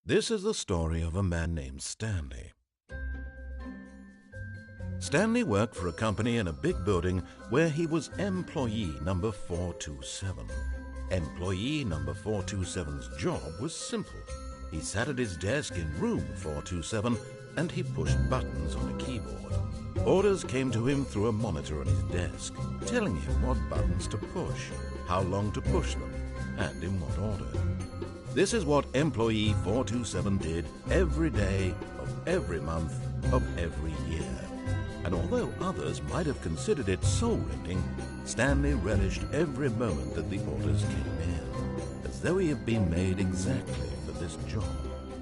This is the story of a man named Stanley. Stanley worked for a company in a big building where he was employee number 427. Employee number 427's job was simple. He sat at his desk in room 427 and he pushed buttons on a keyboard. Orders came to him through a monitor on his desk, telling him what buttons to push, how long to push them, and in what order. This is what employee 427 did every day of every month of every year. And although others might have considered it soul-rending, Stanley relished every moment that the orders came in, as though he had been made exactly for this job.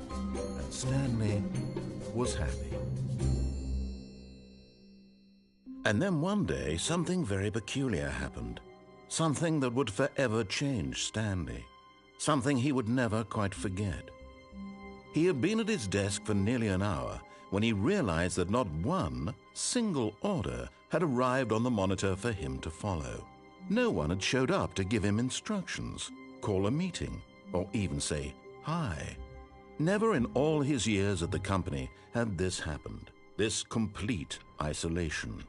And Stanley was happy. And then one day, something very peculiar happened. Something that would forever change Stanley. Something he would never quite forget. He had been at his desk for nearly an hour when he realized that not one single order had arrived on the monitor for him to follow. No one had showed up to give him instructions, call a meeting, or even say hi. Never in all his years at the company had this happened, this complete isolation.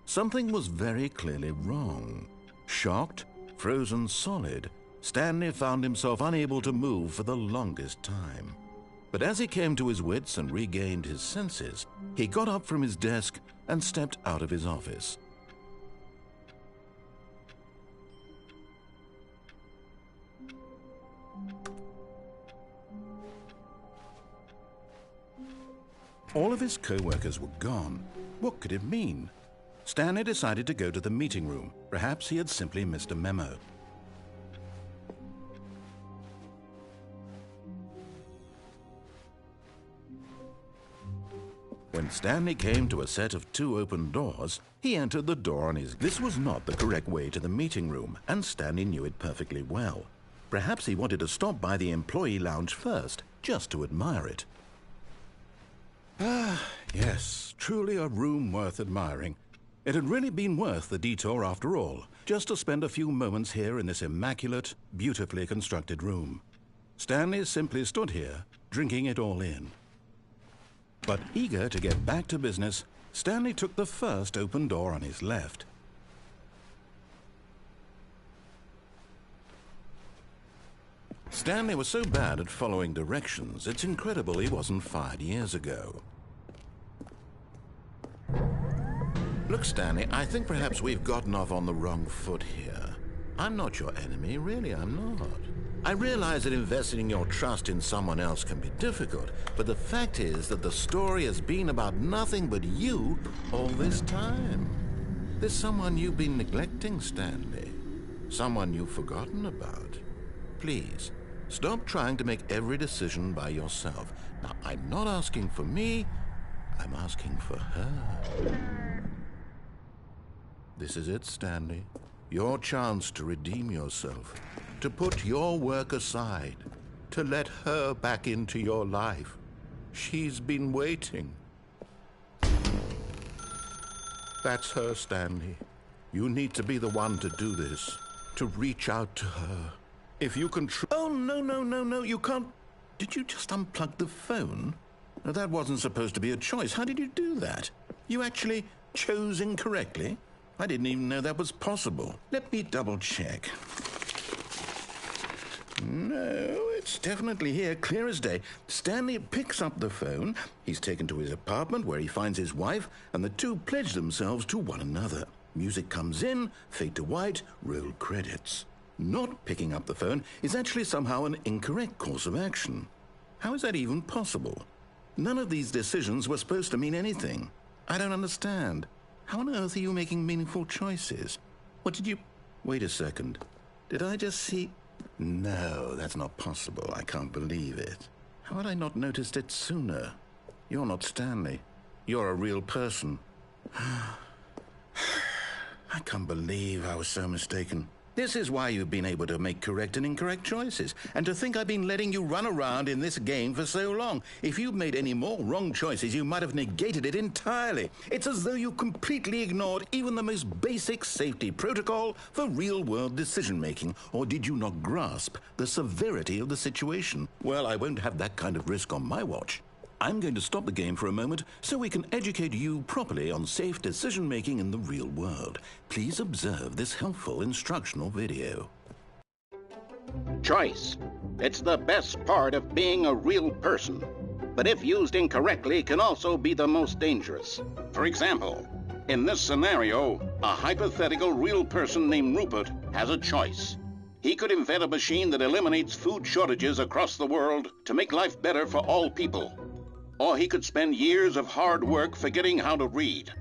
Something was very clearly wrong. Shocked, frozen solid, Stanley found himself unable to move for the longest time. But as he came to his wits and regained his senses, he got up from his desk and stepped out of his office. All of his co-workers were gone. What could it mean? Stanley decided to go to the meeting room. Perhaps he had simply missed a memo. When Stanley came to a set of 2 open doors, he entered the door on his... This was not the correct way to the meeting room, and Stanley knew it perfectly well. Perhaps he wanted to stop by the employee lounge first, just to admire it. Ah, yes, truly a room worth admiring. It had really been worth the detour after all, just to spend a few moments here in this immaculate, beautifully constructed room. Stanley simply stood here, drinking it all in. But eager to get back to business, Stanley took the first open door on his left. Stanley was so bad at following directions, it's incredible he wasn't fired years ago. Look, Stanley, I think perhaps we've gotten off on the wrong foot here. I'm not your enemy, really, I'm not. I realize that investing your trust in someone else can be difficult, but the fact is that the story has been about nothing but you all this time. There's someone you've been neglecting, Stanley. Someone you've forgotten about. Please, stop trying to make every decision by yourself. Now, I'm not asking for me, I'm asking for her. This is it, Stanley. Your chance to redeem yourself. To put your work aside, to let her back into your life. She's been waiting. That's her, Stanley. You need to be the one to do this, to reach out to her. If you can Oh, no, you can't. Did you just unplug the phone? No, that wasn't supposed to be a choice. How did you do that? You actually chose incorrectly? I didn't even know that was possible. Let me double check. No, it's definitely here, clear as day. Stanley picks up the phone. He's taken to his apartment where he finds his wife, and the two pledge themselves to one another. Music comes in, fade to white, roll credits. Not picking up the phone is actually somehow an incorrect course of action. How is that even possible? None of these decisions were supposed to mean anything. I don't understand. How on earth are you making meaningful choices? What did you... Wait a second. Did I just see... No, that's not possible. I can't believe it. How had I not noticed it sooner? You're not Stanley. You're a real person. I can't believe I was so mistaken. This is why you've been able to make correct and incorrect choices. And to think I've been letting you run around in this game for so long. If you'd made any more wrong choices, you might have negated it entirely. It's as though you completely ignored even the most basic safety protocol for real-world decision-making. Or did you not grasp the severity of the situation? Well, I won't have that kind of risk on my watch. I'm going to stop the game for a moment so we can educate you properly on safe decision-making in the real world. Please observe this helpful instructional video. Choice. It's the best part of being a real person, but if used incorrectly can also be the most dangerous. For example, in this scenario, a hypothetical real person named Rupert has a choice. He could invent a machine that eliminates food shortages across the world to make life better for all people. Or he could spend years of hard work forgetting how to read.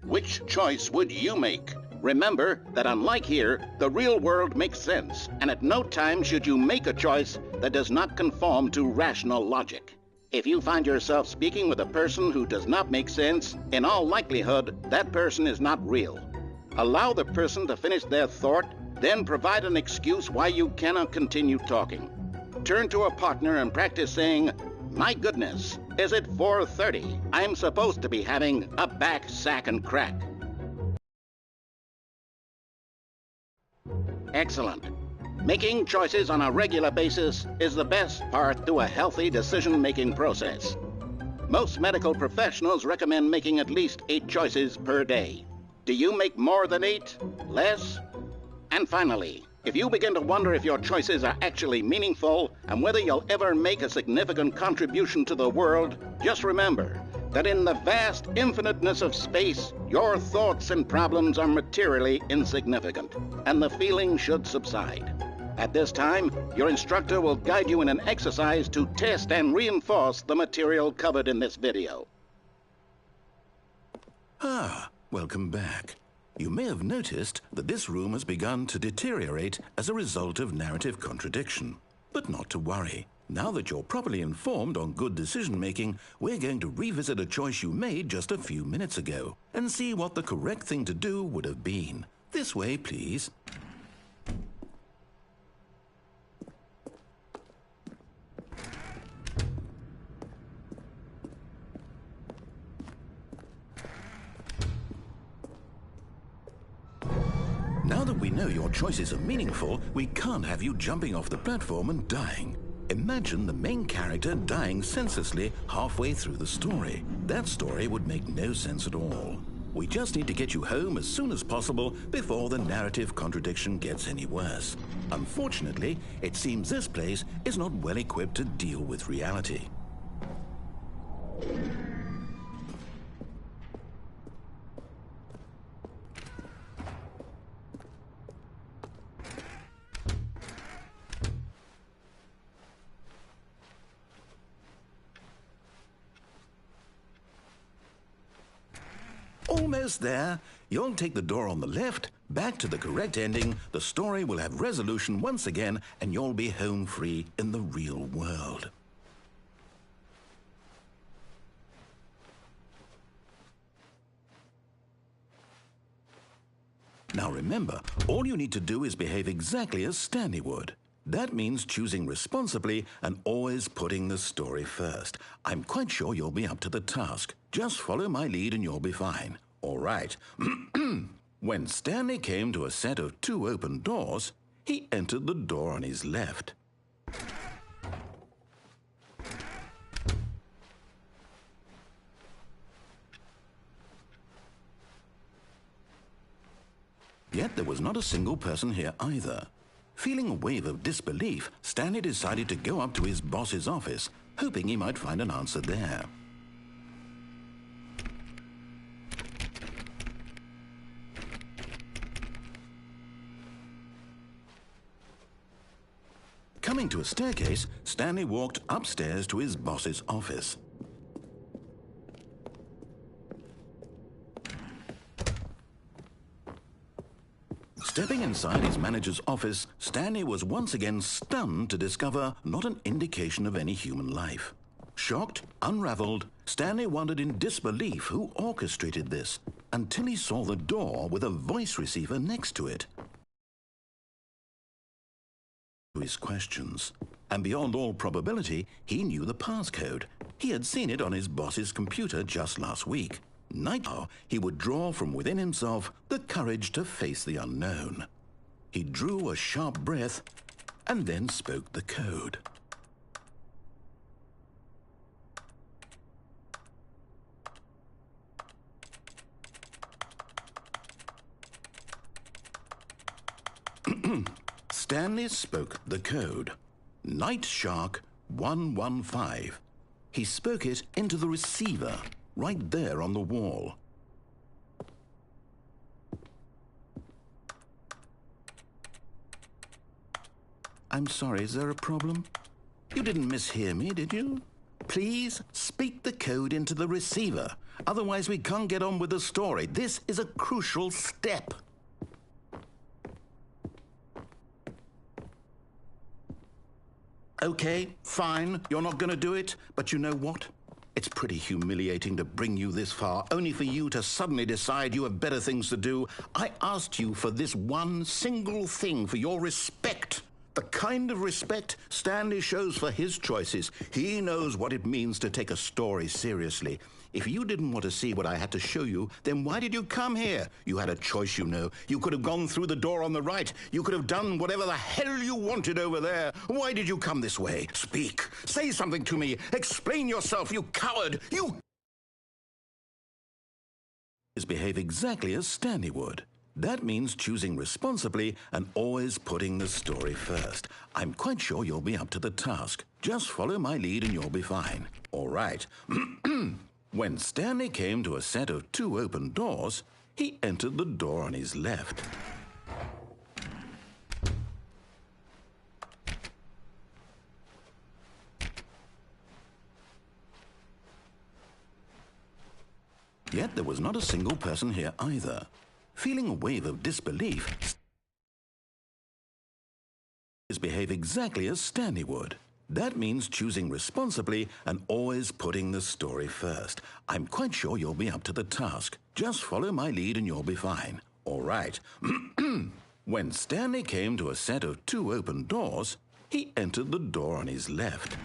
Which choice would you make? Remember that unlike here, the real world makes sense, and at no time should you make a choice that does not conform to rational logic. If you find yourself speaking with a person who does not make sense, in all likelihood, that person is not real. Allow the person to finish their thought, then provide an excuse why you cannot continue talking. Turn to a partner and practice saying, "My goodness, is it 4:30? I'm supposed to be having a back, sack, and crack." Excellent. Making choices on a regular basis is the best part to a healthy decision-making process. Most medical professionals recommend making at least 8 choices per day. Do you make more than 8? Less? And finally, if you begin to wonder if your choices are actually meaningful and whether you'll ever make a significant contribution to the world, just remember that in the vast infiniteness of space, your thoughts and problems are materially insignificant, and the feeling should subside. At this time, your instructor will guide you in an exercise to test and reinforce the material covered in this video. Welcome back. You may have noticed that this room has begun to deteriorate as a result of narrative contradiction. But not to worry. Now that you're properly informed on good decision-making, we're going to revisit a choice you made just a few minutes ago and see what the correct thing to do would have been. This way, please. Now that we know your choices are meaningful, we can't have you jumping off the platform and dying. Imagine the main character dying senselessly halfway through the story. That story would make no sense at all. We just need to get you home as soon as possible before the narrative contradiction gets any worse. Unfortunately, it seems this place is not well equipped to deal with reality. Almost there. You'll take the door on the left, back to the correct ending, the story will have resolution once again, and you'll be home free in the real world. Now remember, all you need to do is behave exactly as Stanley would. That means choosing responsibly and always putting the story first. I'm quite sure you'll be up to the task. Just follow my lead and you'll be fine. All right. When Stanley came to a set of 2 open doors, he entered the door on his left. Yet there was not a single person here either. Feeling a wave of disbelief, Stanley decided to go up to his boss's office, hoping he might find an answer there. Coming to a staircase, Stanley walked upstairs to his boss's office. Stepping inside his manager's office, Stanley was once again stunned to discover not an indication of any human life. Shocked, unraveled, Stanley wondered in disbelief who orchestrated this, until he saw the door with a voice receiver next to it. his questions. And beyond all probability, he knew the passcode. He had seen it on his boss's computer just last week. Now, he would draw from within himself the courage to face the unknown. He drew a sharp breath and then spoke the code. Stanley spoke the code. Night Shark 115. He spoke it into the receiver, right there on the wall. I'm sorry, is there a problem? You didn't mishear me, did you? Please speak the code into the receiver. Otherwise, we can't get on with the story. This is a crucial step. Okay, fine, you're not going to do it, but you know what? It's pretty humiliating to bring you this far, only for you to suddenly decide you have better things to do. I asked you for this one single thing, for your respect. The kind of respect Stanley shows for his choices. He knows what it means to take a story seriously. If you didn't want to see what I had to show you, then why did you come here? You had a choice, you know. You could have gone through the door on the right. You could have done whatever the hell you wanted over there. Why did you come this way? Speak. Say something to me. Explain yourself, you coward. You behave exactly as Stanley would. That means choosing responsibly and always putting the story first. I'm quite sure you'll be up to the task. Just follow my lead and you'll be fine. All right. When Stanley came to a set of 2 open doors, he entered the door on his left. Yet there was not a single person here either. Feeling a wave of disbelief, behave exactly as Stanley would. That means choosing responsibly and always putting the story first. I'm quite sure you'll be up to the task. Just follow my lead and you'll be fine. All right. When Stanley came to a set of 2 open doors, he entered the door on his left.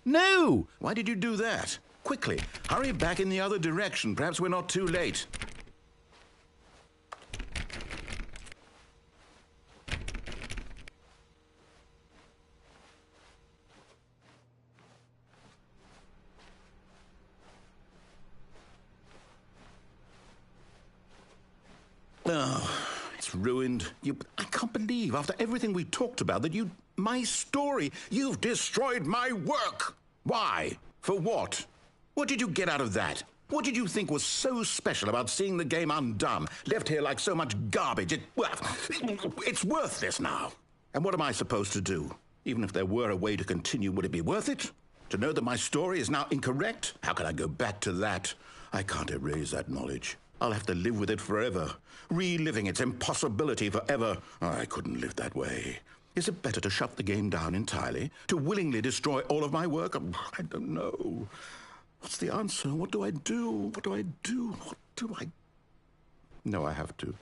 No! Why did you do that? Quickly, hurry back in the other direction. Perhaps we're not too late. Oh, it's ruined. I can't believe, after everything we talked about, that my story, you've destroyed my work. Why? For what? What did you get out of that? What did you think was so special about seeing the game undone, left here like so much garbage? It's worthless now. And what am I supposed to do? Even if there were a way to continue, would it be worth it? To know that my story is now incorrect? How can I go back to that? I can't erase that knowledge. I'll have to live with it forever, reliving its impossibility forever. I couldn't live that way. Is it better to shut the game down entirely? To willingly destroy all of my work? I don't know. What's the answer? What do I do? What do I do? What do I... No, I have to.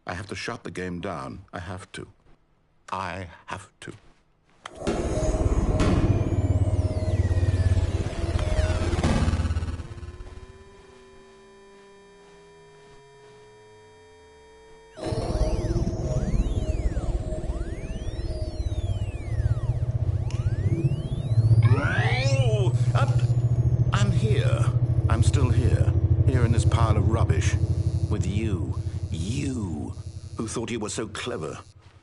I have to shut the game down. I have to. I have to. I'm still here in this pile of rubbish, with you who thought you were so clever.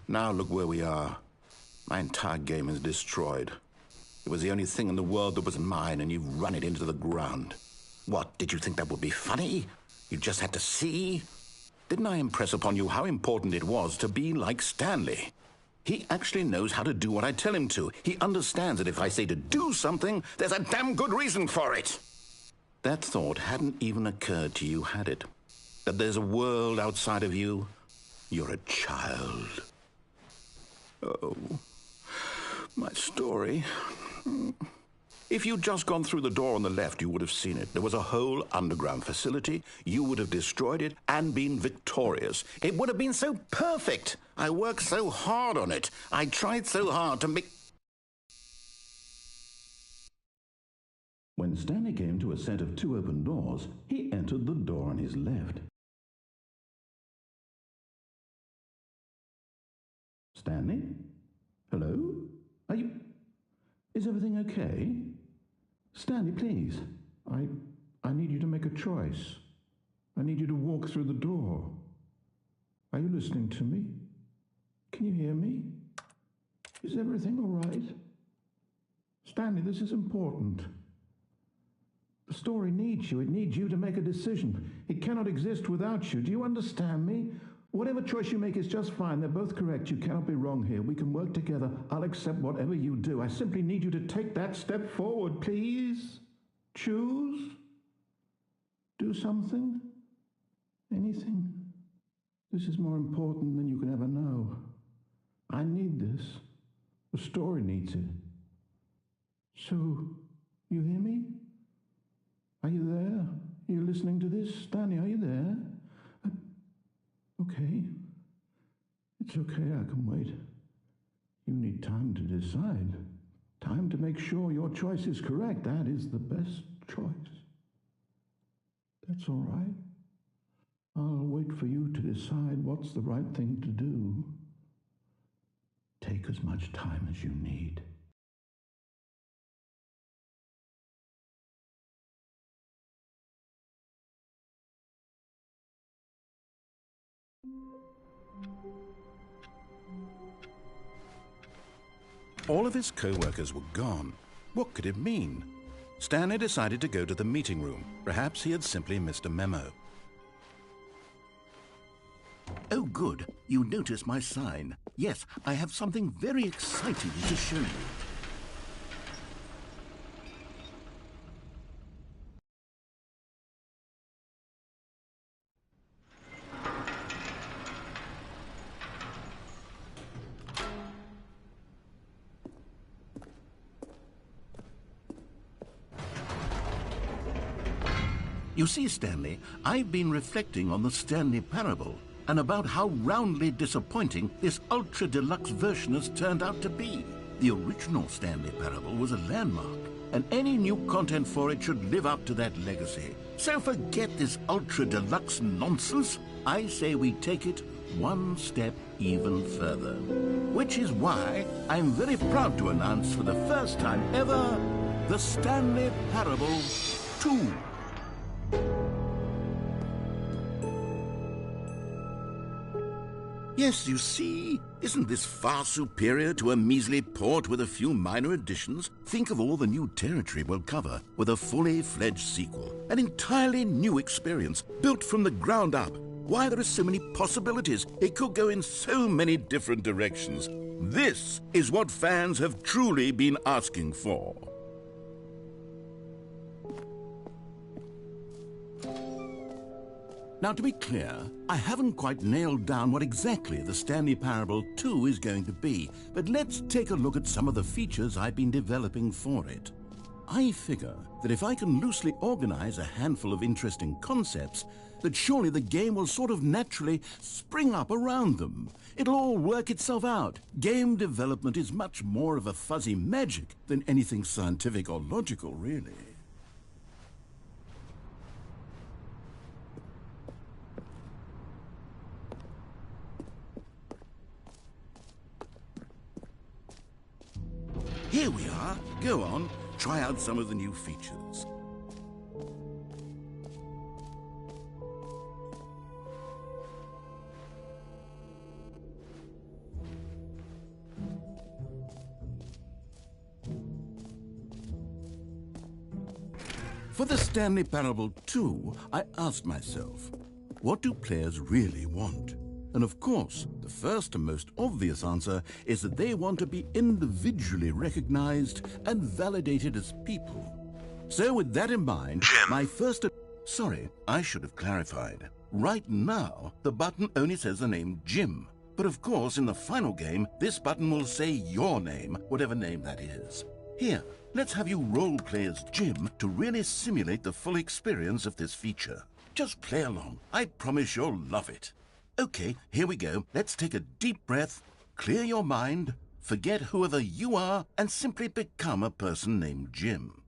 Now look where we are. My entire game is destroyed. It was the only thing in the world that was mine, and you've run it into the ground. What, did you think that would be funny? You just had to see? Didn't I impress upon you how important it was to be like Stanley? He actually knows how to do what I tell him to. He understands that if I say to do something, there's a damn good reason for it. That thought hadn't even occurred to you, had it? That there's a world outside of you? You're a child. Oh, my story. If you'd just gone through the door on the left, you would have seen it. There was a whole underground facility. You would have destroyed it and been victorious. It would have been so perfect. I worked so hard on it. I tried so hard to make... When Stanley came to a set of 2 open doors, he entered the door on his left. Stanley? Hello? Are you... Is everything okay? Stanley, please. I need you to make a choice. I need you to walk through the door. Are you listening to me? Can you hear me? Is everything all right? Stanley, this is important. The story needs you. It needs you to make a decision. It cannot exist without you. Do you understand me? Whatever choice you make is just fine. They're both correct. You cannot be wrong here. We can work together. I'll accept whatever you do. I simply need you to take that step forward, please. Choose. Do something. Anything. This is more important than you can ever know. I need this. The story needs it. So, you hear me? Are you there? Are you listening to this? Stanley, are you there? Okay. It's okay, I can wait. You need time to decide. Time to make sure your choice is correct. That is the best choice. That's all right. I'll wait for you to decide what's the right thing to do. Take as much time as you need. All of his co-workers were gone. What could it mean? Stanley decided to go to the meeting room. Perhaps he had simply missed a memo. Oh, good. You noticed my sign. Yes, I have something very exciting to show you. You see, Stanley, I've been reflecting on the Stanley parable and about how roundly disappointing this ultra-deluxe version has turned out to be. The original Stanley parable was a landmark, and any new content for it should live up to that legacy. So forget this ultra-deluxe nonsense. I say we take it one step even further. Which is why I'm very proud to announce for the first time ever, the Stanley Parable 2. Yes, you see, isn't this far superior to a measly port with a few minor additions? Think of all the new territory we'll cover with a fully fledged sequel. An entirely new experience, built from the ground up. Why, there are so many possibilities. It could go in so many different directions. This is what fans have truly been asking for. Now, to be clear, I haven't quite nailed down what exactly the Stanley Parable 2 is going to be, but let's take a look at some of the features I've been developing for it. I figure that if I can loosely organize a handful of interesting concepts, that surely the game will sort of naturally spring up around them. It'll all work itself out. Game development is much more of a fuzzy magic than anything scientific or logical, really. Here we are. Go on, try out some of the new features. For the Stanley Parable 2, I asked myself, what do players really want? And of course, the first and most obvious answer is that they want to be individually recognized and validated as people. So with that in mind, my first... Sorry, I should have clarified. Right now, the button only says the name Jim. But of course, in the final game, this button will say your name, whatever name that is. Here, let's have you role-play as Jim to really simulate the full experience of this feature. Just play along. I promise you'll love it. Okay, here we go. Let's take a deep breath, clear your mind, forget whoever you are, and simply become a person named Jim.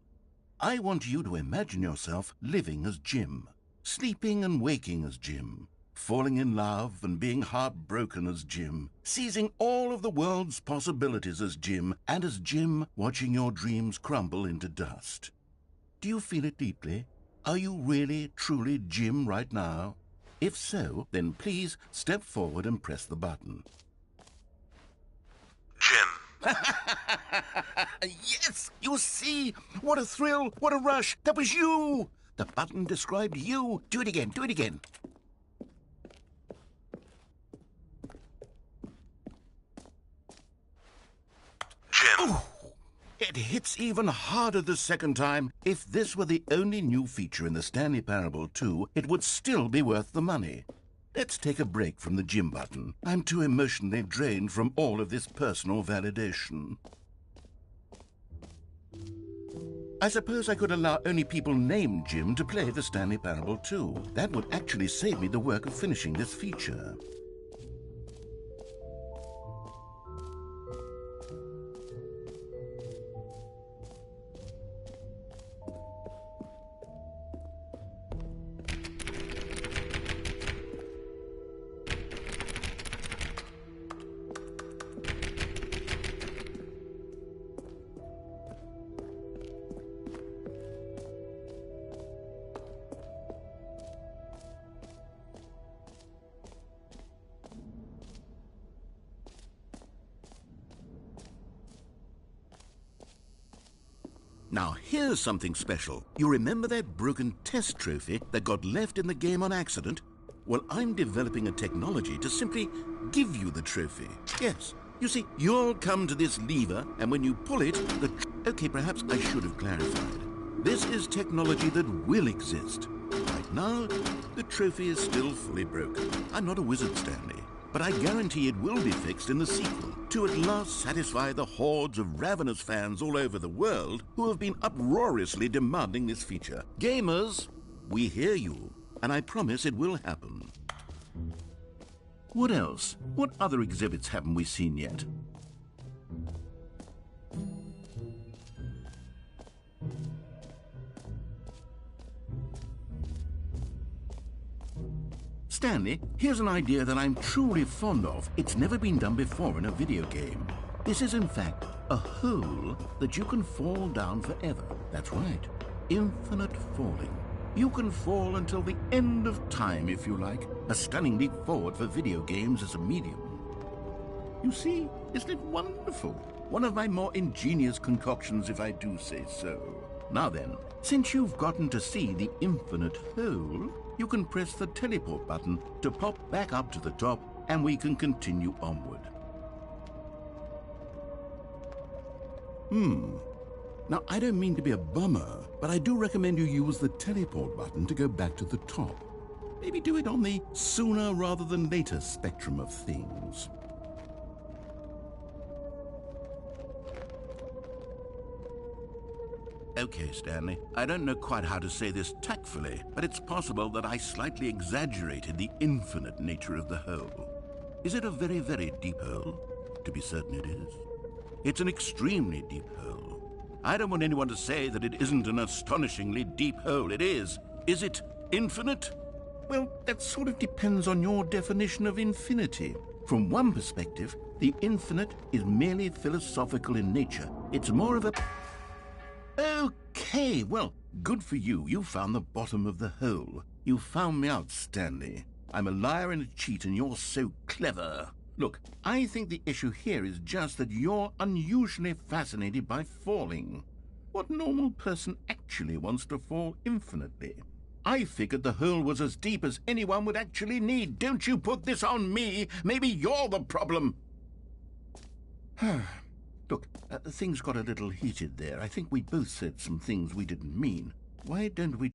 I want you to imagine yourself living as Jim, sleeping and waking as Jim, falling in love and being heartbroken as Jim, seizing all of the world's possibilities as Jim, and as Jim watching your dreams crumble into dust. Do you feel it deeply? Are you really, truly Jim right now? If so, then please step forward and press the button. Jim. Yes! You see? What a thrill! What a rush! That was you! The button described you. Do it again. Do it again. Jim. Ooh, it hits even harder the second time. If this were the only new feature in the Stanley Parable 2, it would still be worth the money. Let's take a break from the Jim button. I'm too emotionally drained from all of this personal validation. I suppose I could allow only people named Jim to play the Stanley Parable 2. That would actually save me the work of finishing this feature. Now, here's something special. You remember that broken test trophy that got left in the game on accident? Well, I'm developing a technology to simply give you the trophy. Yes. You see, you'll come to this lever, and when you pull it, Okay, perhaps I should have clarified. This is technology that will exist. Right now, the trophy is still fully broken. I'm not a wizard, Stanley, but I guarantee it will be fixed in the sequel to at last satisfy the hordes of ravenous fans all over the world who have been uproariously demanding this feature. Gamers, we hear you, and I promise it will happen. What else? What other exhibits haven't we seen yet? Stanley, here's an idea that I'm truly fond of. It's never been done before in a video game. This is, in fact, a hole that you can fall down forever. That's right. Infinite falling. You can fall until the end of time, if you like. A stunning leap forward for video games as a medium. You see, isn't it wonderful? One of my more ingenious concoctions, if I do say so. Now then, since you've gotten to see the infinite hole, you can press the teleport button to pop back up to the top, and we can continue onward. Now, I don't mean to be a bummer, but I do recommend you use the teleport button to go back to the top. Maybe do it on the sooner rather than later spectrum of things. Okay, Stanley, I don't know quite how to say this tactfully, but it's possible that I slightly exaggerated the infinite nature of the hole. Is it a very, very deep hole? To be certain it is. It's an extremely deep hole. I don't want anyone to say that it isn't an astonishingly deep hole. It is. Is it infinite? Well, that sort of depends on your definition of infinity. From one perspective, the infinite is merely philosophical in nature. It's more of a... Okay, well, good for you. You found the bottom of the hole. You found me out, Stanley. I'm a liar and a cheat, and you're so clever. Look, I think the issue here is just that you're unusually fascinated by falling. What normal person actually wants to fall infinitely? I figured the hole was as deep as anyone would actually need. Don't you put this on me. Maybe you're the problem. Look, things got a little heated there. I think we both said some things we didn't mean. Why don't we